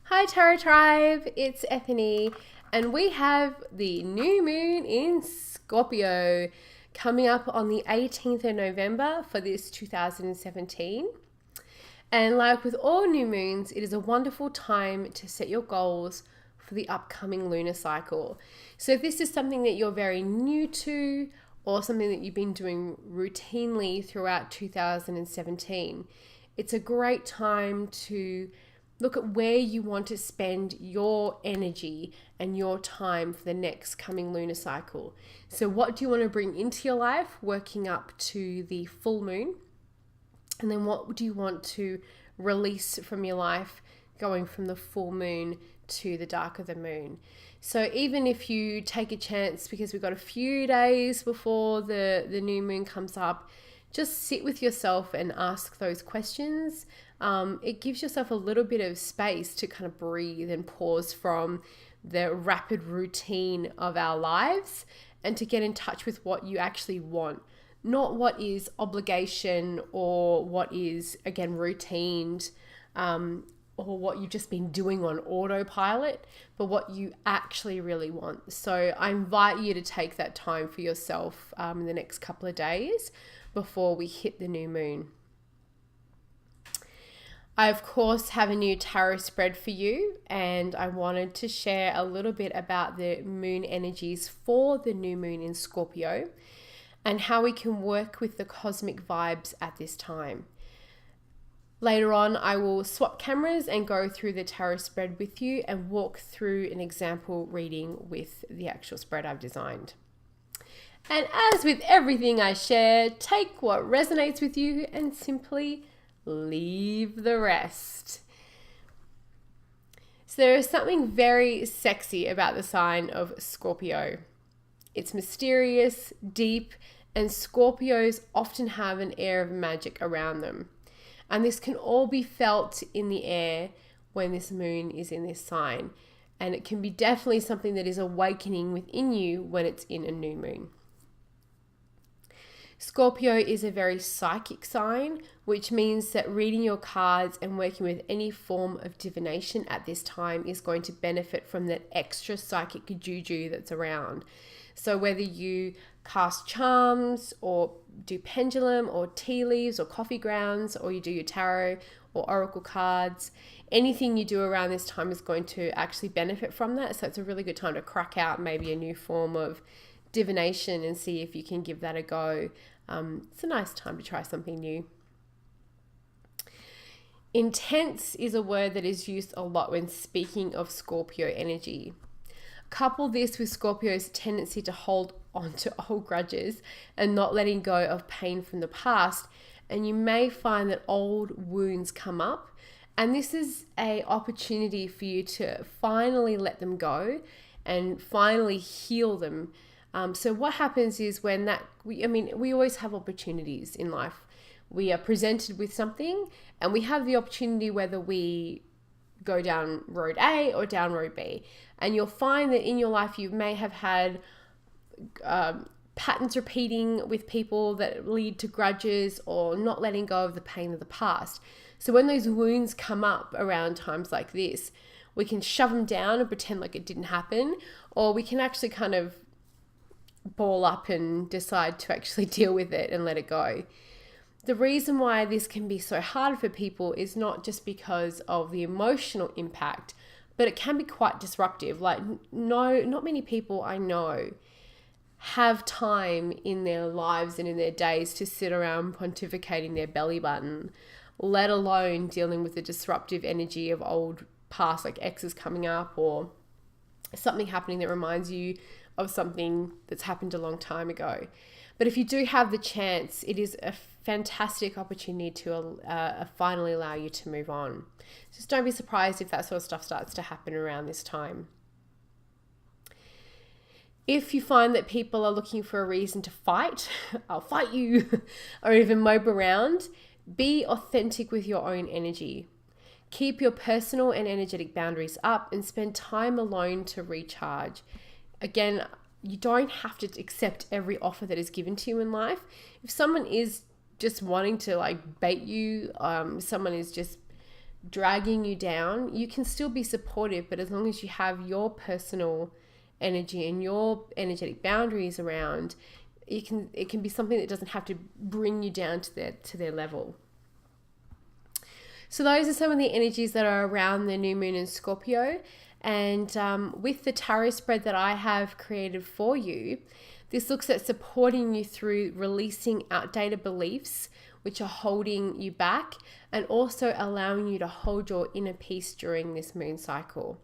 Hi Tarot Tribe, it's Ethany, and we have the new moon in Scorpio coming up on the 18th of November for this 2017. And like with all new moons, it is a wonderful time to set your goals for the upcoming lunar cycle. So if this is something that you're very new to or something that you've been doing routinely throughout 2017, it's a great time to look at where you want to spend your energy and your time for the next coming lunar cycle. So what do you want to bring into your life working up to the full moon? And then what do you want to release from your life going from the full moon to the dark of the moon? So even if you take a chance, because we've got a few days before the new moon comes up, just sit with yourself and ask those questions. It gives yourself a little bit of space to kind of breathe and pause from the rapid routine of our lives and to get in touch with what you actually want. Not what is obligation or what is, again, routine or what you've just been doing on autopilot, but what you actually really want. So I invite you to take that time for yourself in the next couple of days before we hit the new moon. I, of course, have a new tarot spread for you, and I wanted to share a little bit about the moon energies for the new moon in Scorpio and how we can work with the cosmic vibes at this time. Later on, I will swap cameras and go through the tarot spread with you and walk through an example reading with the actual spread I've designed. And as with everything I share, take what resonates with you and simply leave the rest. So there is something very sexy about the sign of Scorpio. It's mysterious, deep, and Scorpios often have an air of magic around them. And this can all be felt in the air when this moon is in this sign. And it can be definitely something that is awakening within you when it's in a new moon. Scorpio is a very psychic sign, which means that reading your cards and working with any form of divination at this time is going to benefit from that extra psychic juju that's around. So whether you cast charms or do pendulum or tea leaves or coffee grounds, or you do your tarot or oracle cards, anything you do around this time is going to actually benefit from that. So it's a really good time to crack out maybe a new form of divination and see if you can give that a go. It's a nice time to try something new. Intense is a word that is used a lot when speaking of Scorpio energy. Couple this with Scorpio's tendency to hold on to old grudges and not letting go of pain from the past, and you may find that old wounds come up, and this is an opportunity for you to finally let them go and finally heal them. So what happens is when we always have opportunities in life. We are presented with something and we have the opportunity whether we go down road A or down road B. And you'll find that in your life you may have had patterns repeating with people that lead to grudges or not letting go of the pain of the past. So when those wounds come up around times like this, we can shove them down and pretend like it didn't happen, or we can actually kind of ball up and decide to actually deal with it and let it go. The reason why this can be so hard for people is not just because of the emotional impact, but it can be quite disruptive. Like, not many people I know have time in their lives and in their days to sit around pontificating their belly button, let alone dealing with the disruptive energy of old past, like exes coming up or something happening that reminds you of something that's happened a long time ago. But if you do have the chance, it is a fantastic opportunity to finally allow you to move on. Just don't be surprised if that sort of stuff starts to happen around this time. If you find that people are looking for a reason to fight, I'll fight you, or even mope around, be authentic with your own energy. Keep your personal and energetic boundaries up and spend time alone to recharge. Again, you don't have to accept every offer that is given to you in life. If someone is just wanting to bait you, someone is just dragging you down, you can still be supportive, but as long as you have your personal energy and your energetic boundaries around, it can be something that doesn't have to bring you down to their level. So those are some of the energies that are around the new moon in Scorpio. And with the tarot spread that I have created for you, this looks at supporting you through releasing outdated beliefs which are holding you back, and also allowing you to hold your inner peace during this moon cycle.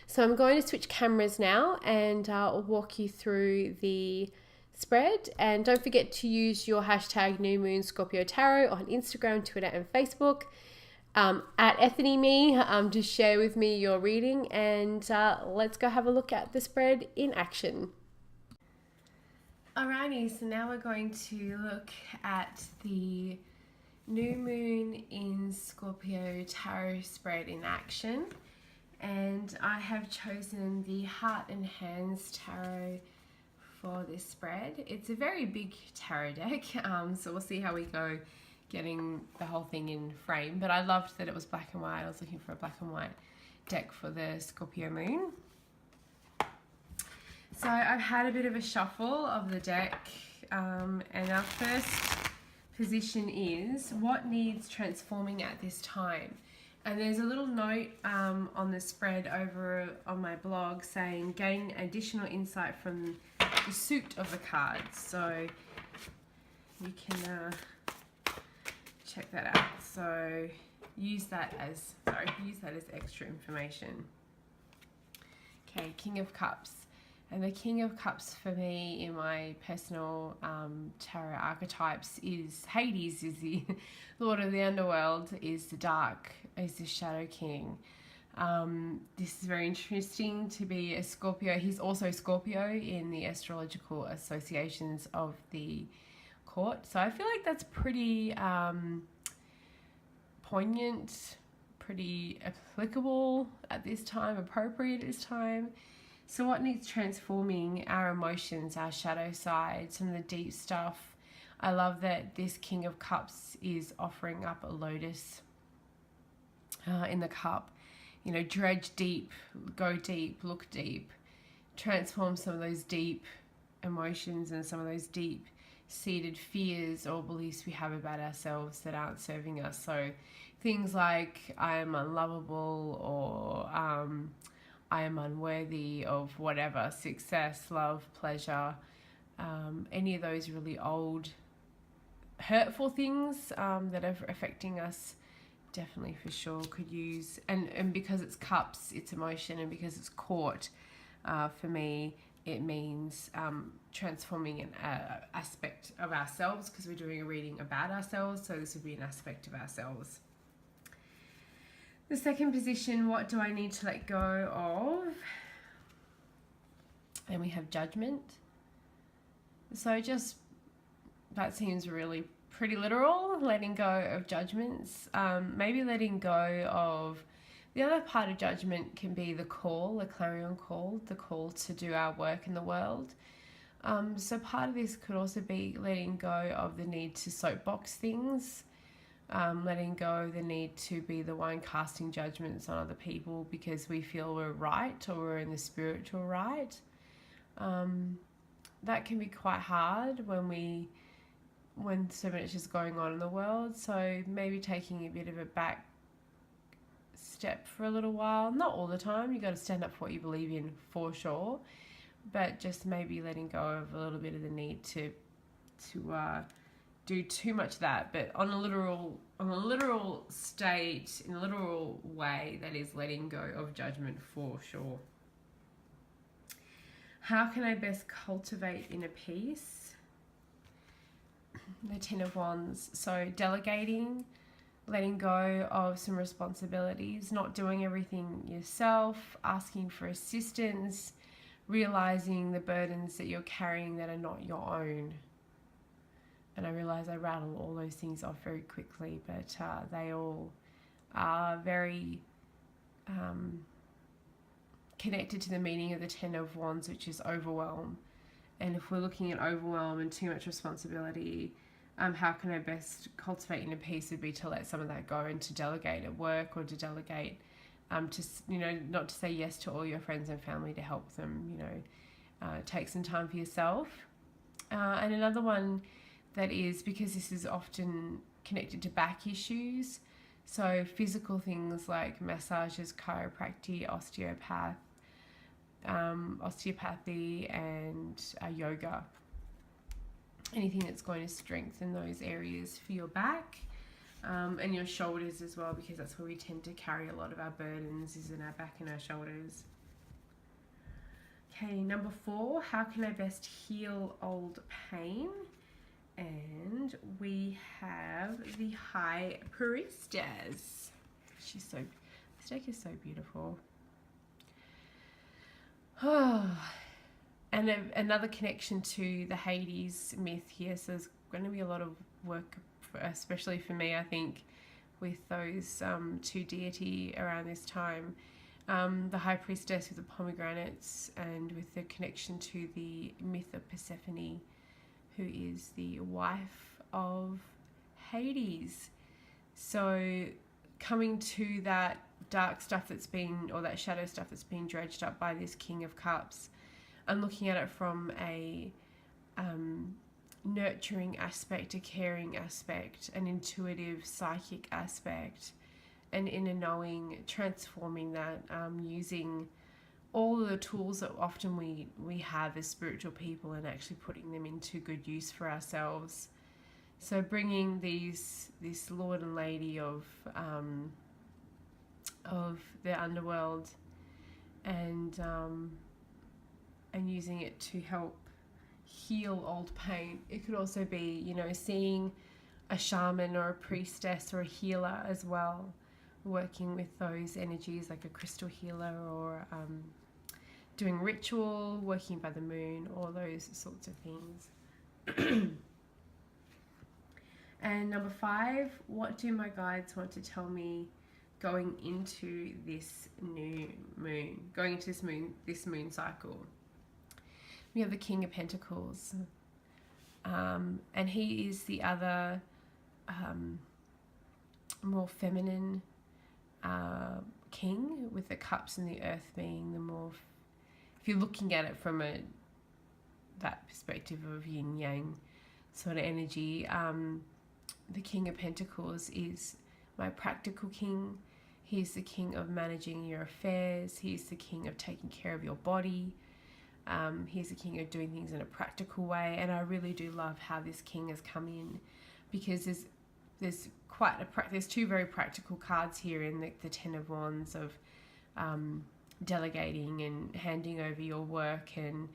So I'm going to switch cameras now, and I'll walk you through the spread. And don't forget to use your hashtag New Moon Scorpio Tarot on Instagram, Twitter, and Facebook. At EthanyMe, just share with me your reading, and let's go have a look at the spread in action. Alrighty, so now we're going to look at the new moon in Scorpio tarot spread in action. And I have chosen the Heart and Hands tarot for this spread. It's a very big tarot deck, so we'll see how we go getting the whole thing in frame. But I loved that it was black and white. I was looking for a black and white deck for the Scorpio moon. So I've had a bit of a shuffle of the deck, and our first position is what needs transforming at this time. And there's a little note on the spread over on my blog saying gain additional insight from the suit of the cards. So you can check that out. So use that as extra information. Okay, King of Cups. And the King of Cups for me in my personal tarot archetypes is Hades, is the Lord of the Underworld, is the Dark, is the Shadow King. This is very interesting to be a Scorpio. He's also Scorpio in the astrological associations of the court. So I feel like that's pretty poignant, pretty applicable at this time, appropriate at this time. So what needs transforming? Our emotions, our shadow side, some of the deep stuff. I love that this King of Cups is offering up a lotus in the cup. You know, dredge deep, go deep, look deep, transform some of those deep emotions and some of those deep seated fears or beliefs we have about ourselves that aren't serving us. So things like I am unlovable, or I am unworthy of whatever, success, love, pleasure, any of those really old hurtful things that are affecting us, definitely for sure could use. And because it's cups, it's emotion, and because it's court, for me, it means transforming an aspect of ourselves, because we're doing a reading about ourselves, so this would be an aspect of ourselves. The second position, what do I need to let go of? And we have Judgment. So just, that seems really pretty literal, letting go of judgments. Maybe letting go of, the other part of judgment can be the call, the clarion call, the call to do our work in the world. So part of this could also be letting go of the need to soapbox things. Letting go of the need to be the one casting judgments on other people because we feel we're right or we're in the spiritual right. That can be quite hard when so much is going on in the world. So maybe taking a bit of a back step for a little while, not all the time. You got to stand up for what you believe in for sure, but just maybe letting go of a little bit of the need to do too much of that, but on a literal state, in a literal way, that is letting go of judgment for sure. How can I best cultivate inner peace? The Ten of Wands. So delegating, letting go of some responsibilities, not doing everything yourself, asking for assistance, realizing the burdens that you're carrying that are not your own. And I realize I rattle all those things off very quickly, but they all are very connected to the meaning of the Ten of Wands, which is overwhelm. And if we're looking at overwhelm and too much responsibility, how can I best cultivate inner peace would be to let some of that go and to delegate at work, or to delegate, not to say yes to all your friends and family to help them, take some time for yourself. And another one that is, because this is often connected to back issues, so physical things like massages, chiropractic, osteopathy, and yoga. Anything that's going to strengthen those areas for your back, and your shoulders as well, because that's where we tend to carry a lot of our burdens, is in our back and our shoulders. Okay, number 4, how can I best heal old pain? And we have the High Priestess. This deck is so beautiful. And another connection to the Hades myth here. So there's going to be a lot of work, especially for me, I think, with those 2 deity around this time. The High Priestess with the pomegranates, and with the connection to the myth of Persephone, who is the wife of Hades. So coming to that dark stuff that's been, or that shadow stuff that's been dredged up by this King of Cups, I'm looking at it from a nurturing aspect, a caring aspect, an intuitive, psychic aspect, an inner knowing, transforming that, using all of the tools that often we have as spiritual people, and actually putting them into good use for ourselves. So bringing this Lord and Lady of the underworld, and using it to help heal old pain. It could also be, seeing a shaman or a priestess or a healer as well, working with those energies, like a crystal healer, or doing ritual, working by the moon, all those sorts of things. And number 5, what do my guides want to tell me going into this new moon, going into this moon cycle? We have the King of Pentacles, and he is the other more feminine king, with the cups and the earth being the more, if you're looking at it from that perspective of yin yang sort of energy, the King of Pentacles is my practical king. He's the king of managing your affairs. He's the king of taking care of your body. He's the king of doing things in a practical way. And I really do love how this king has come in, because there's 2 very practical cards here in the Ten of Wands, of delegating and handing over your work, and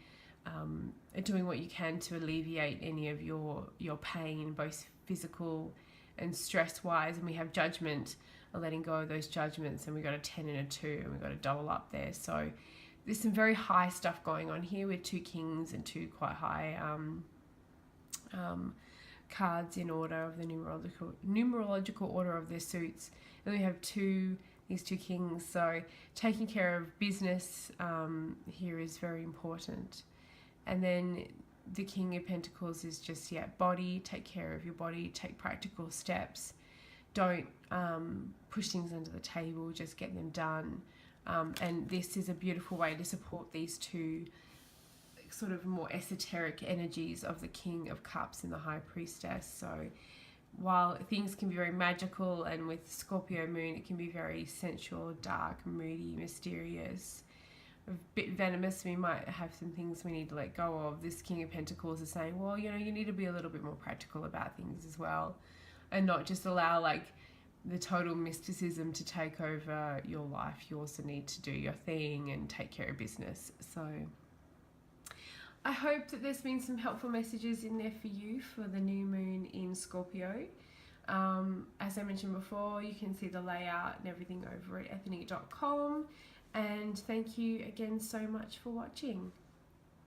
doing what you can to alleviate any of your pain, both physical and stress wise. And we have Judgment, letting go of those judgments, and we got a 10 and a 2, and we got a double up there. So there's some very high stuff going on here with 2 kings and 2 quite high cards in order of the numerological order of their suits. And we have these 2 kings. So taking care of business here is very important. And then the King of Pentacles is just, body, take care of your body, take practical steps. Don't push things under the table, just get them done. And this is a beautiful way to support these 2 sort of more esoteric energies of the King of Cups and the High Priestess. So while things can be very magical, and with Scorpio moon it can be very sensual, dark, moody, mysterious, a bit venomous, we might have some things we need to let go of. This King of Pentacles is saying, well, you need to be a little bit more practical about things as well, and not just allow the total mysticism to take over your life. You also need to do your thing and take care of business. So I hope that there's been some helpful messages in there for you for the new moon in Scorpio. As I mentioned before, you can see the layout and everything over at ethnic.com. And thank you again so much for watching.